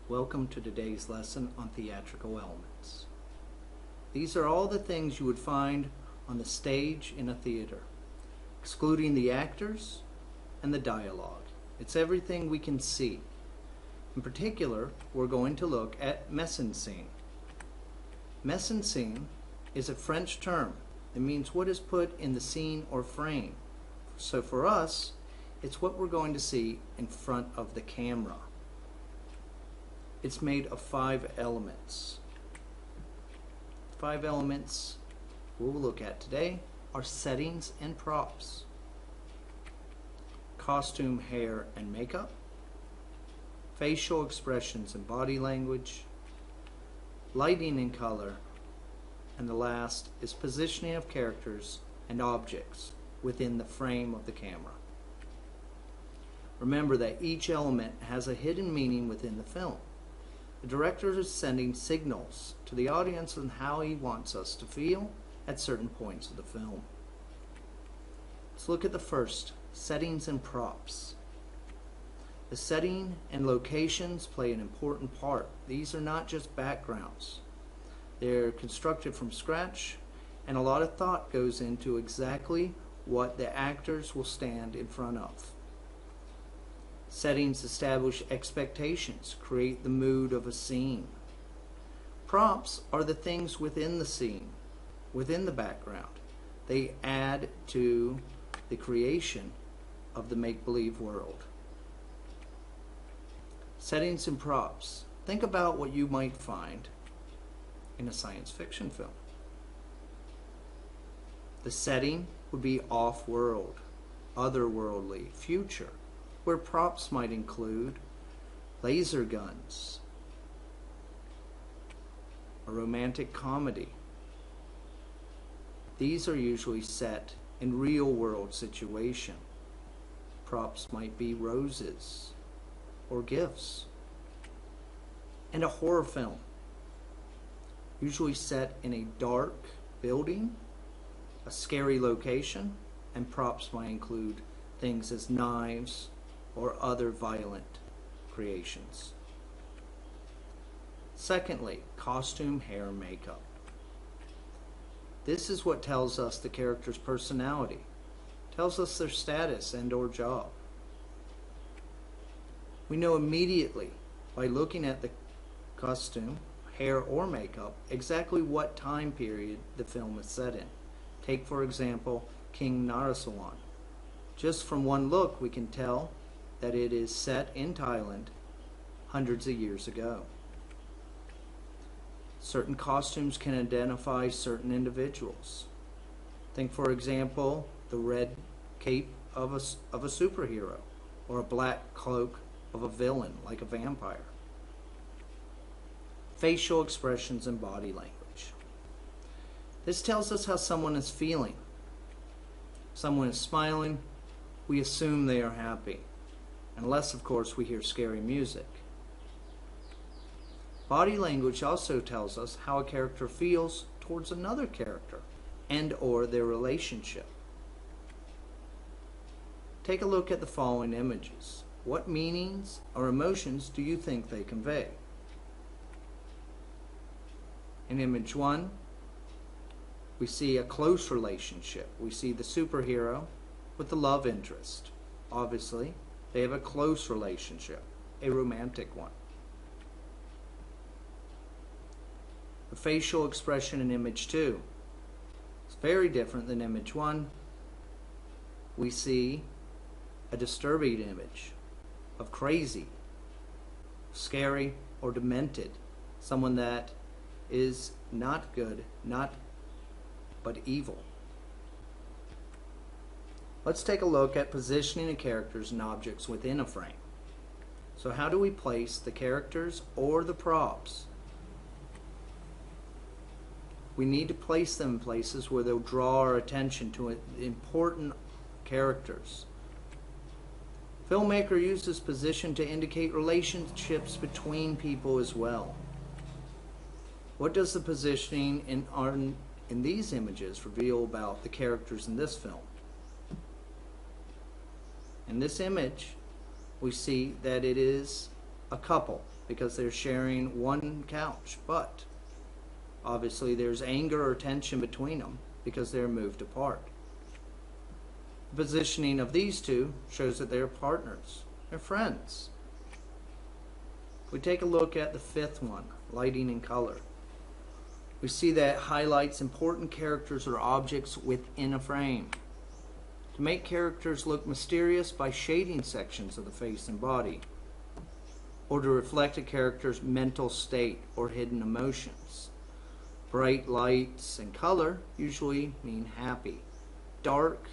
Welcome to today's lesson on theatrical elements. These are all the things you would find on the stage in a theater, excluding the actors and the dialogue. It's everything we can see. In particular, we're going to look at mise en scene. Mise en scene is a French term. It means what is put in the scene or frame. So for us, it's what we're going to see in front of the camera. It's made of 5 elements. 5 elements we'll look at today are settings and props, costume, hair, and makeup, facial expressions and body language, lighting and color, and the last is positioning of characters and objects within the frame of the camera. Remember that each element has a hidden meaning within the film. The director is sending signals to the audience on how he wants us to feel at certain points of the film. Let's look at the first, settings and props. The setting and locations play an important part. These are not just backgrounds. They're constructed from scratch, and a lot of thought goes into exactly what the actors will stand in front of. Settings establish expectations, create the mood of a scene. Props are the things within the scene, within the background. They add to the creation of the make-believe world. Settings and props. Think about what you might find in a science fiction film. The setting would be off-world, otherworldly, future, where props might include laser guns, a romantic comedy. These are usually set in real-world situation. Props might be roses or gifts. And a horror film, usually set in a dark building, a scary location, and props might include things as knives or other violent creations. Secondly, costume, hair, and makeup. This is what tells us the character's personality, tells us their status and or job. We know immediately by looking at the costume, hair, or makeup exactly what time period the film is set in. Take, for example, King Narasawan. Just from one look, we can tell that it is set in Thailand hundreds of years ago. Certain costumes can identify certain individuals. Think, for example, the red cape of a superhero, or a black cloak of a villain, like a vampire. Facial expressions and body language. This tells us how someone is feeling. If someone is smiling, we assume they are happy, unless, of course, we hear scary music. Body language also tells us how a character feels towards another character and or their relationship. Take a look at the following images. What meanings or emotions do you think they convey? In image 1, we see a close relationship. We see the superhero with the love interest. Obviously, they have a close relationship, a romantic one. The facial expression in image 2 is very different than image 1. We see a disturbing image of crazy, scary, or demented, someone that is not good, but evil. Let's take a look at positioning the characters and objects within a frame. So how do we place the characters or the props? We need to place them in places where they'll draw our attention to important characters. Filmmaker uses position to indicate relationships between people as well. What does the positioning in these images reveal about the characters in this film? In this image, we see that it is a couple. because they're sharing one couch, but obviously there's anger or tension between them because they're moved apart. The positioning of these two shows that they're partners, they're friends. If we take a look at the fifth one, lighting and color, we see that it highlights important characters or objects within a frame. To make characters look mysterious by shading sections of the face and body, or to reflect a character's mental state or hidden emotions. Bright lights and color usually mean happy. Dark,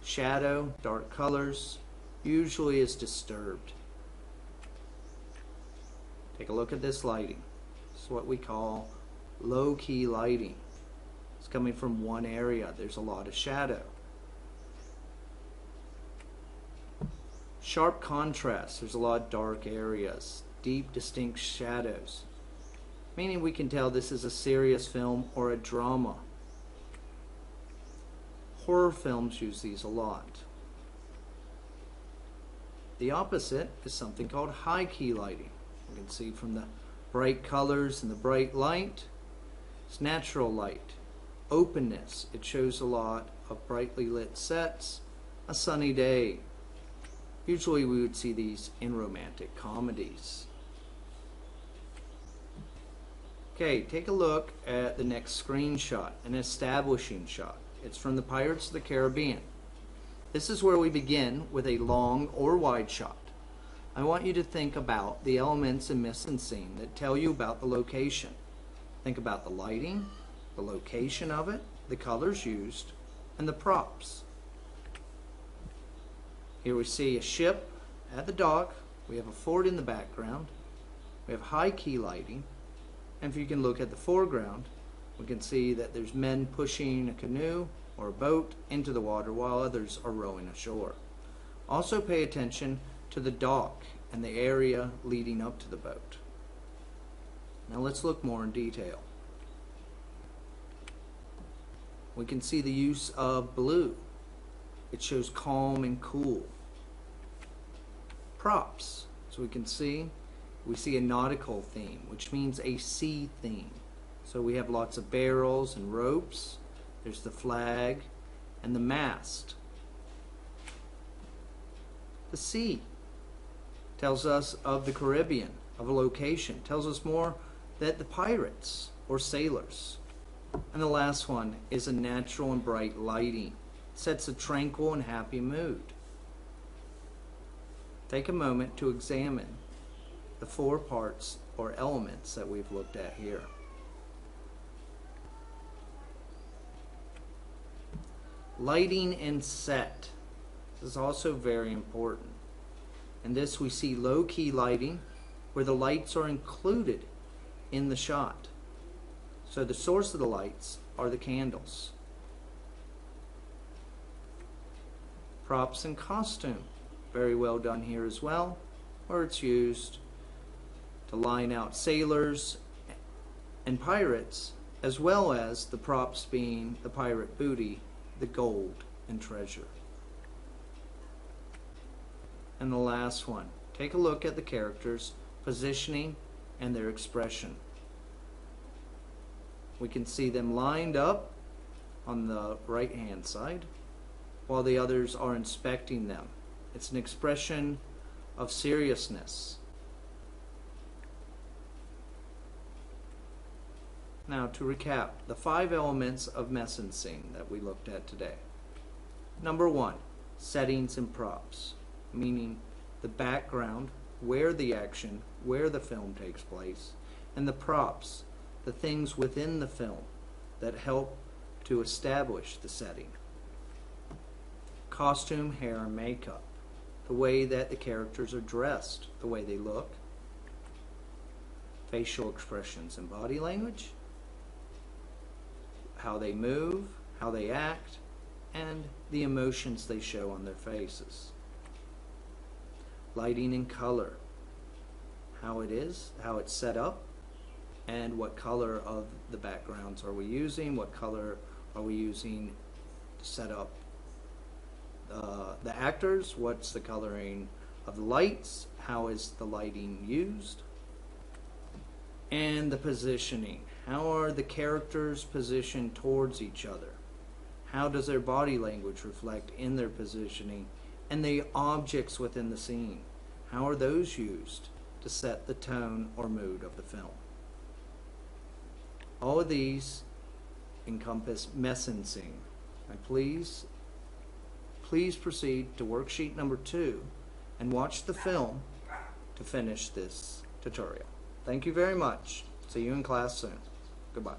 shadow, dark colors usually is disturbed. Take a look at this lighting. This is what we call low-key lighting. It's coming from one area. There's a lot of shadow. Sharp contrast. There's a lot of dark areas. Deep, distinct shadows. Meaning we can tell this is a serious film or a drama. Horror films use these a lot. The opposite is something called high-key lighting. You can see from the bright colors and the bright light, it's natural light. Openness, it shows a lot of brightly lit sets, a sunny day. Usually we would see these in romantic comedies. Okay, take a look at the next screenshot, an establishing shot. It's from the Pirates of the Caribbean. This is where we begin with a long or wide shot. I want you to think about the elements in Mise En Scene that tell you about the location. Think about the lighting, the location of it, the colors used, and the props. Here we see a ship at the dock. We have a fort in the background. We have high key lighting. And if you can look at the foreground, we can see that there's men pushing a canoe or a boat into the water while others are rowing ashore. Also pay attention to the dock and the area leading up to the boat. Now let's look more in detail. We can see the use of blue. It shows calm and cool. Props. So we see a nautical theme, which means a sea theme. So we have lots of barrels and ropes. There's the flag and the mast. The sea tells us of the Caribbean, of a location. Tells us more that the pirates or sailors. And the last one is a natural and bright lighting. It sets a tranquil and happy mood. Take a moment to examine the four parts or elements that we've looked at here. Lighting and set. This is also very important. In this we see low-key lighting where the lights are included in the shot. So the source of the lights are the candles. Props and costume. Very well done here as well, where it's used to line out sailors and pirates, as well as the props being the pirate booty, the gold and treasure. And the last one, take a look at the characters' positioning and their expression. We can see them lined up on the right hand side while the others are inspecting them. It's an expression of seriousness. Now to recap, the 5 elements of Mise En Scene that we looked at today. Number 1, settings and props, meaning the background, where the action, where the film takes place, and the props, the things within the film that help to establish the setting. Costume, hair, and makeup, the way that the characters are dressed, the way they look. Facial expressions and body language, how they move, how they act, and the emotions they show on their faces. Lighting and color, how it is, how it's set up, and what color of the backgrounds are we using, what color are we using to set up the actors, what's the coloring of the lights, how is the lighting used, and the positioning. How are the characters positioned towards each other? How does their body language reflect in their positioning? And the objects within the scene, how are those used to set the tone or mood of the film? All of these encompass Mise En Scene. Now please proceed to worksheet number 2 and watch the film to finish this tutorial. Thank you very much. See you in class soon. Goodbye.